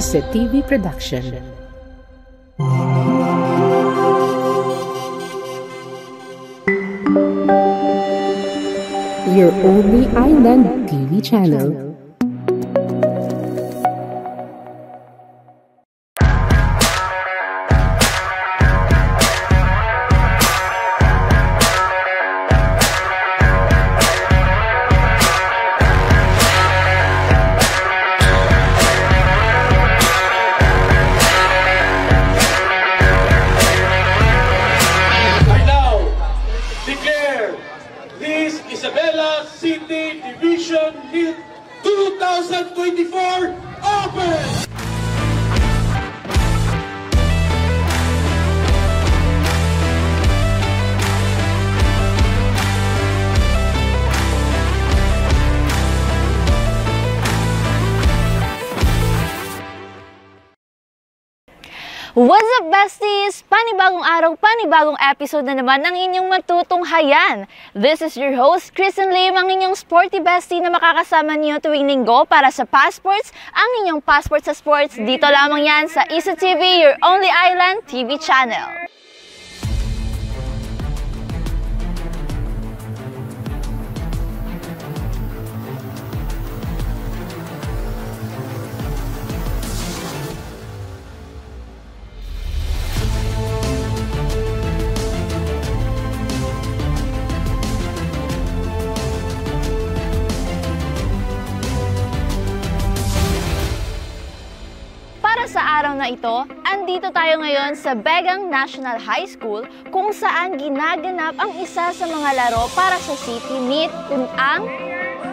Jose TV Production. Your only island TV channel. Isabela City Division Heat 2024 Open! What's up, besties? Panibagong araw, panibagong episode na naman ang inyong matutunghayan. This is your host, Kristen Lim, ang inyong sporty bestie na makakasama niyo tuwing linggo para sa Passports, ang inyong passport sa sports. Dito lamang yan sa Isa TV, your only island TV channel. Sa araw na ito, andito tayo ngayon sa Begang National High School kung saan ginaganap ang isa sa mga laro para sa City Meet kung ang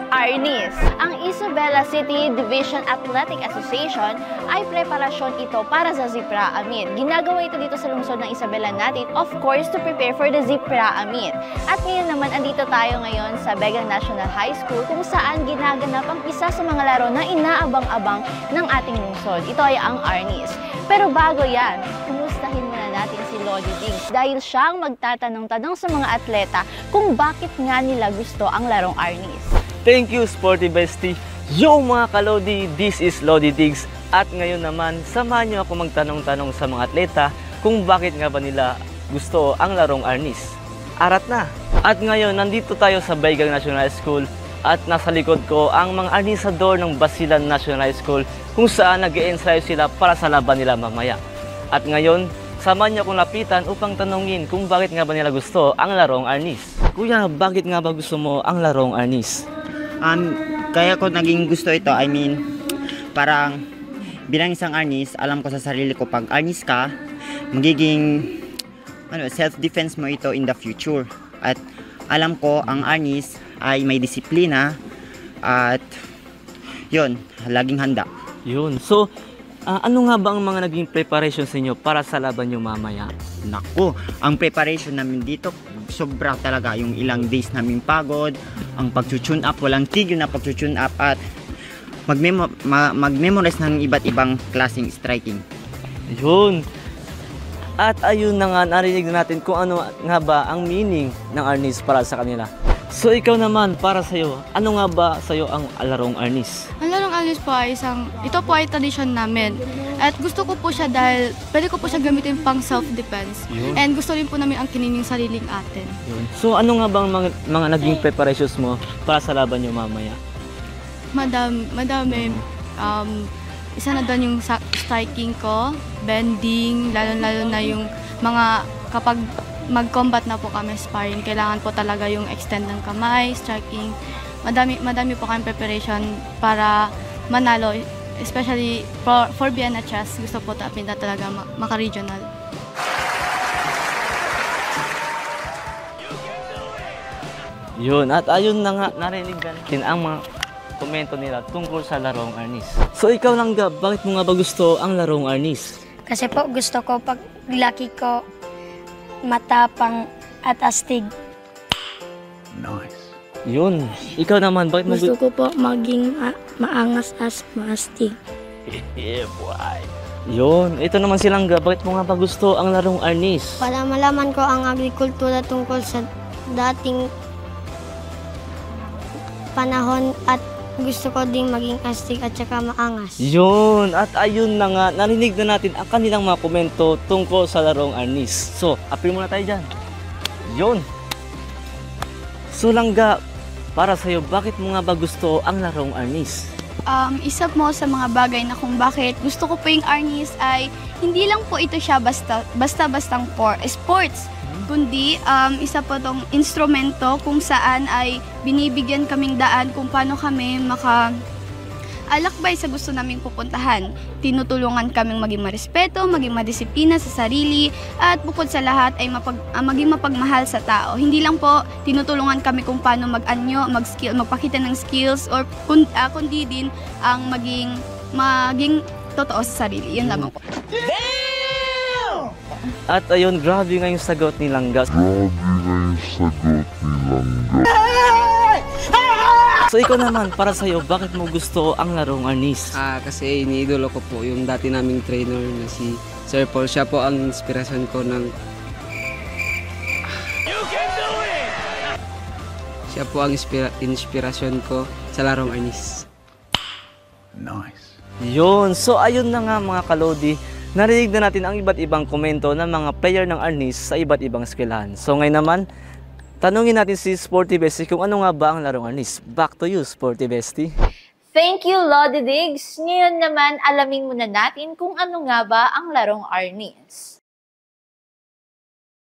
Arnis. Ang Isabela City Division Athletic Association ay preparasyon ito para sa Zipraa Meet. Ginagawa ito dito sa lungsod ng Isabela natin, of course, to prepare for the Zipraa Meet. At ngayon naman, andito tayo ngayon sa Begang National High School kung saan ginaganap ang isa sa mga laro na inaabang-abang ng ating lungsod. Ito ay ang Arnis. Pero bago yan, kumustahin muna natin si Lodi Diggs dahil siya ang magtatanong-tanong sa mga atleta kung bakit nga nila gusto ang larong Arnis. Thank you, Sporty Bestie! Yo mga kalodi, this is Lodi Diggs. At ngayon naman, samahan niyo ako magtanong-tanong sa mga atleta kung bakit nga ba nila gusto ang larong Arnis. Arat na! At ngayon, nandito tayo sa Begang National High School at nasa likod ko ang mga arnisador ng Basilan National High School kung saan nag-e-ensayo sila para sa laban nila mamaya. At ngayon, samahan niyo akong lapitan upang tanongin kung bakit nga ba nila gusto ang larong Arnis. Kuya, bakit nga ba gusto mo ang larong Arnis? Kaya ko naging gusto ito, parang bilang isang Arnis, alam ko sa sarili ko pag Arnis ka, magiging self-defense mo ito in the future. At alam ko ang Arnis ay may disiplina at yun, laging handa. Yun. So, ano nga ba ang mga naging preparation sa inyo para sa laban nyo mamaya? Naku, ang preparation namin dito, sobra talaga. Yung ilang days namin pagod, ang pag-tune up, walang tigil na pag-tune up at mag-memorize ng iba't ibang klaseng striking. Yun. At ayun na nga, narinig na natin kung ano nga ba ang meaning ng Arnis para sa kanila. So ikaw naman, para sa'yo, ano nga ba sa'yo ang larong Arnis? Ang larong Arnis po ay ito po ay tradition namin. At gusto ko po siya dahil pwede ko po siya gamitin pang self-defense. And gusto rin po namin ang kinin yung sariling atin. Yun. So ano nga bang mga naging preparations mo para sa laban nyo mamaya? Madami. Isa na doon yung striking ko, bending, lalo na yung mga kapag mag-combat na po kami sparring, kailangan po talaga yung extend ng kamay, striking. Madami po kami preparation para manalo, especially for Vienna Chess. Gusto po natin na talaga maka-regional. Yun, at ayun na nga, narinig natin ang mga komento nila tungkol sa larong Arnis. So ikaw lang ga, bakit mo nga ba gusto ang larong Arnis? Kasi po gusto ko pag laki ko matapang at astig. Nice. Yun. Ikaw naman, bakit mo gusto ko po maging maangas as maastig. Yeah, boy. Yun. Ito naman si Langga, bakit mo nga ba gusto ang larong Arnis? Para malaman ko ang agrikultura tungkol sa dating panahon at Gusto ko ding maging astig at saka maangas. Yun, at ayun na nga, narinig na natin ang kanilang mga komento tungkol sa larong Arnis. So, apil muna tayo dyan. Yun. So, Langga, para sa'yo, bakit mo nga ba gusto ang larong Arnis? Isa mo sa mga bagay na kung bakit gusto ko po yung Arnis ay hindi lang po ito siya basta-bastang sports, kundi isa po tong instrumento kung saan ay binibigyan kaming daan kung paano kami alakbay sa gusto naming pupuntahan. Tinutulungan kaming maging marespeto, maging madisiplina sa sarili, at bukod sa lahat ay maging mapagmahal sa tao. Hindi lang po tinutulungan kami kung paano mag-anyo, magpakita ng skills, or kundi din ang maging totoo sa sarili. Yun lamang po. At ayun, grabe nga yung sagot ni Langga. So ikaw naman, para sa'yo, bakit mo gusto ang larong Arnis? Kasi iniidolo ko po yung dati naming trainer na si Sir Paul. Siya po ang inspirasyon ko Siya po ang inspirasyon ko sa larong Arnis. Nice. Yun, so ayun na nga mga kalodi, narinig na natin ang iba't ibang komento ng mga player ng Arnis sa iba't ibang eskwelahan. So ngayon naman, tanungin natin si Sporty Bestie kung ano nga ba ang larong Arnis. Back to you, Sporty Bestie. Thank you, Lodi Diggs. Ngayon naman, alamin muna natin kung ano nga ba ang larong Arnis.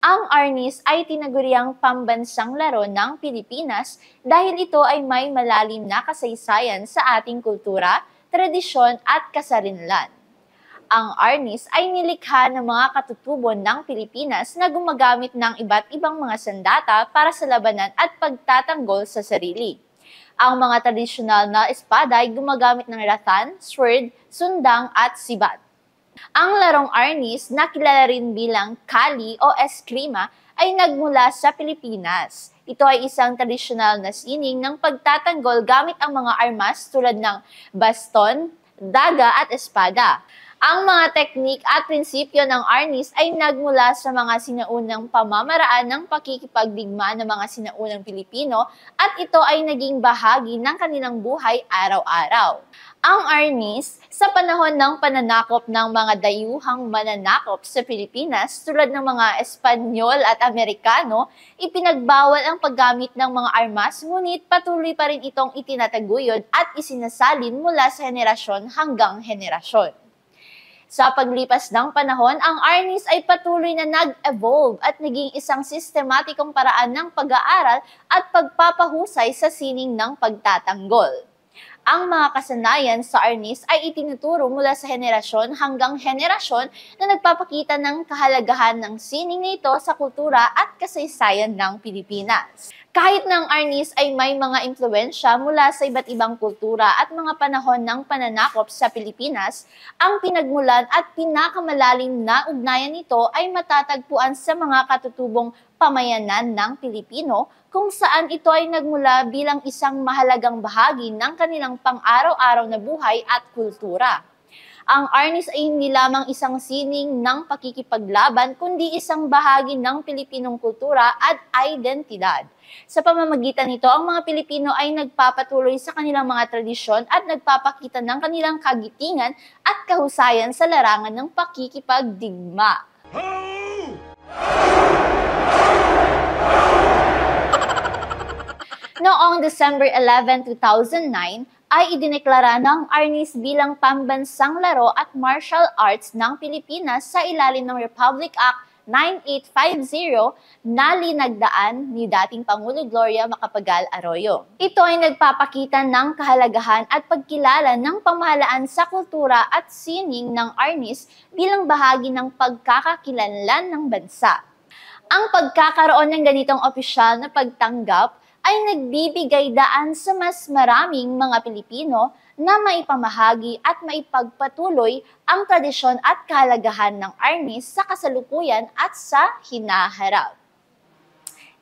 Ang Arnis ay tinaguriang pambansang laro ng Pilipinas dahil ito ay may malalim na kasaysayan sa ating kultura, tradisyon at kasarinlan. Ang Arnis ay nilikha ng mga katutubon ng Pilipinas na gumagamit ng iba't ibang mga sandata para sa labanan at pagtatanggol sa sarili. Ang mga tradisyonal na espada ay gumagamit ng ratan, sword, sundang at sibat. Ang larong Arnis, na kilala rin bilang kali o eskrima, ay nagmula sa Pilipinas. Ito ay isang tradisyonal na sining ng pagtatanggol gamit ang mga armas tulad ng baston, daga at espada. Ang mga teknik at prinsipyo ng Arnis ay nagmula sa mga sinaunang pamamaraan ng pakikipagdigma ng mga sinaunang Pilipino at ito ay naging bahagi ng kanilang buhay araw-araw. Ang Arnis, sa panahon ng pananakop ng mga dayuhang mananakop sa Pilipinas tulad ng mga Espanyol at Amerikano, ipinagbawal ang paggamit ng mga armas, ngunit patuloy pa rin itong itinataguyod at isinasalin mula sa henerasyon hanggang henerasyon. Sa paglipas ng panahon, ang Arnis ay patuloy na nag-evolve at naging isang sistematikong paraan ng pag-aaral at pagpapahusay sa sining ng pagtatanggol. Ang mga kasanayan sa Arnis ay itinuturo mula sa henerasyon hanggang henerasyon na nagpapakita ng kahalagahan ng sining nito sa kultura at kasaysayan ng Pilipinas. Kahit na ang Arnis ay may mga impluwensya mula sa iba't ibang kultura at mga panahon ng pananakop sa Pilipinas, ang pinagmulan at pinakamalalim na ugnayan nito ay matatagpuan sa mga katutubong pamayanan ng Pilipino, kung saan ito ay nagmula bilang isang mahalagang bahagi ng kanilang pang-araw-araw na buhay at kultura. Ang Arnis ay hindi lamang isang sining ng pakikipaglaban, kundi isang bahagi ng Pilipinong kultura at identidad. Sa pamamagitan nito, ang mga Pilipino ay nagpapatuloy sa kanilang mga tradisyon at nagpapakita ng kanilang kagitingan at kahusayan sa larangan ng pakikipagdigma. Noong December 11, 2009, ay idineklara ng Arnis bilang pambansang laro at martial arts ng Pilipinas sa ilalim ng Republic Act 9850 na linagdaan ni dating Pangulo Gloria Macapagal Arroyo. Ito ay nagpapakita ng kahalagahan at pagkilala ng pamahalaan sa kultura at sining ng Arnis bilang bahagi ng pagkakakilanlan ng bansa. Ang pagkakaroon ng ganitong opisyal na pagtanggap ay nagbibigay daan sa mas maraming mga Pilipino na maipamahagi at maipagpatuloy ang tradisyon at kahalagahan ng Arnis sa kasalukuyan at sa hinaharap.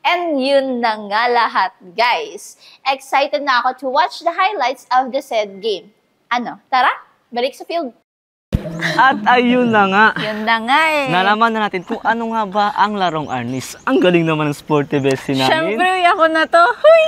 And yun na nga lahat, guys. Excited na ako to watch the highlights of the said game. Ano, tara, balik sa field! At ayun na nga. Yun na nga eh. Nalaman na natin kung ano nga ba ang larong Arnis. Ang galing naman ng sporty bestie namin. Siyempre, ako na to. Huy!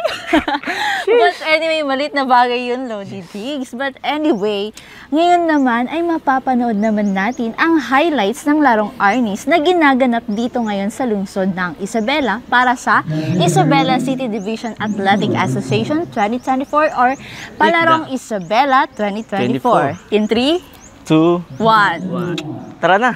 But anyway, malit na bagay yun, Lodi Diggs. But anyway, ngayon naman ay mapapanood naman natin ang highlights ng larong Arnis na ginaganap dito ngayon sa lungsod ng Isabela para sa Isabela City Division Athletic Association 2024 or Palarong Isabela 2024. In 3, 2, 1. Tara na!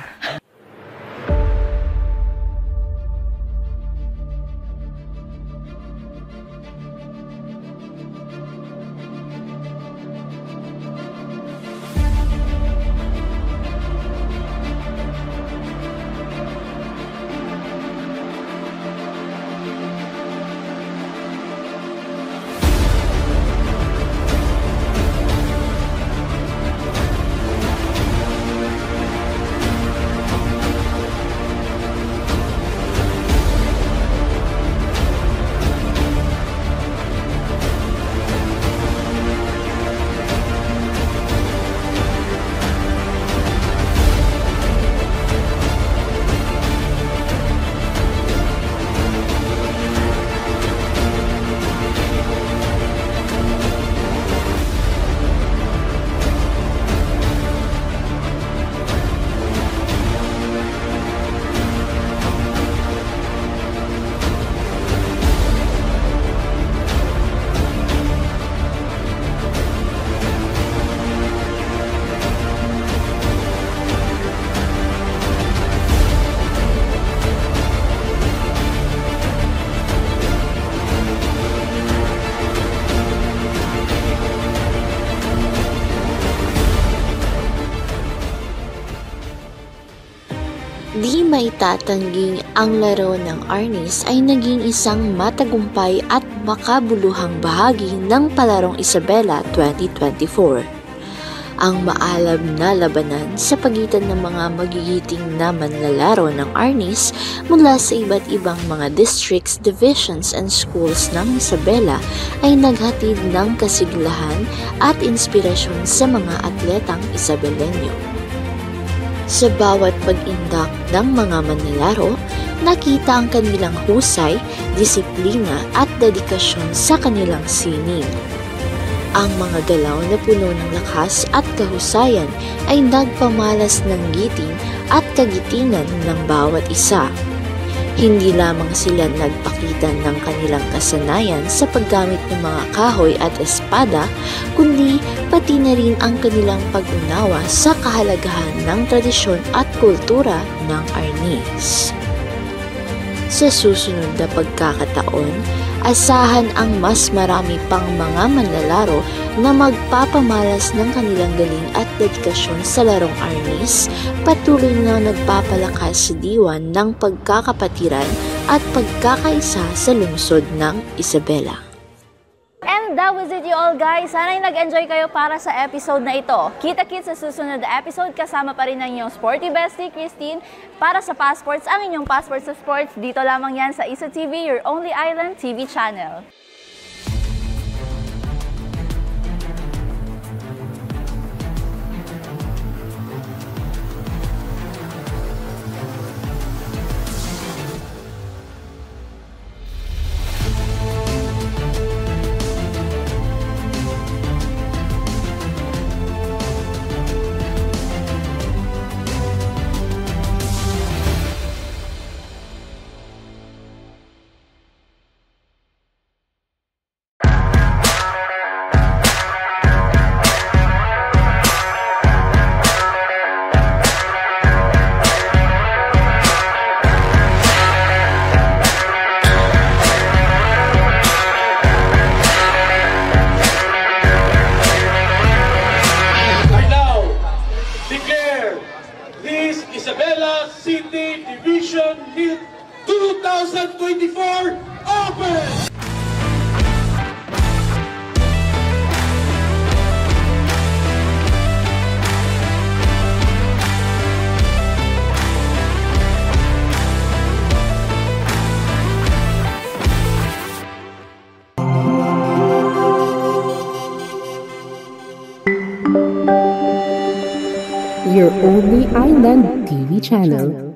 Di maitatanging ang laro ng Arnis ay naging isang matagumpay at makabuluhang bahagi ng Palarong Isabela 2024. Ang maalab na labanan sa pagitan ng mga magigiting na manlalaro ng Arnis mula sa iba't ibang mga districts, divisions, and schools ng Isabela ay naghatid ng kasiglahan at inspirasyon sa mga atletang Isabelenyo. Sa bawat pag-indak ng mga manlalaro, nakita ang kanilang husay, disiplina at dedikasyon sa kanilang sining. Ang mga galaw na puno ng lakas at kahusayan ay nagpamalas ng giting at kagitingan ng bawat isa. Hindi lamang sila nagpakita ng kanilang kasanayan sa paggamit ng mga kahoy at espada, kundi pati na rin ang kanilang pag-unawa sa kahalagahan ng tradisyon at kultura ng Arnis. Sa susunod na pagkakataon, asahan ang mas marami pang mga manlalaro na magpapamalas ng kanilang galing at dedikasyon sa larong Arnis, patuloy na nagpapalakas sa diwan ng pagkakapatiran at pagkakaisa sa lungsod ng Isabela. And that was it, you all guys. Sana'y nag-enjoy kayo para sa episode na ito. Kita-kits sa susunod na episode, kasama pa rin ang inyong sporty bestie, Christine, para sa Passports, ang inyong Passports sa Sports. Dito lamang yan sa Isa TV, your only island TV channel. Isabela City Division Heat 2024 Open! Your TV channel.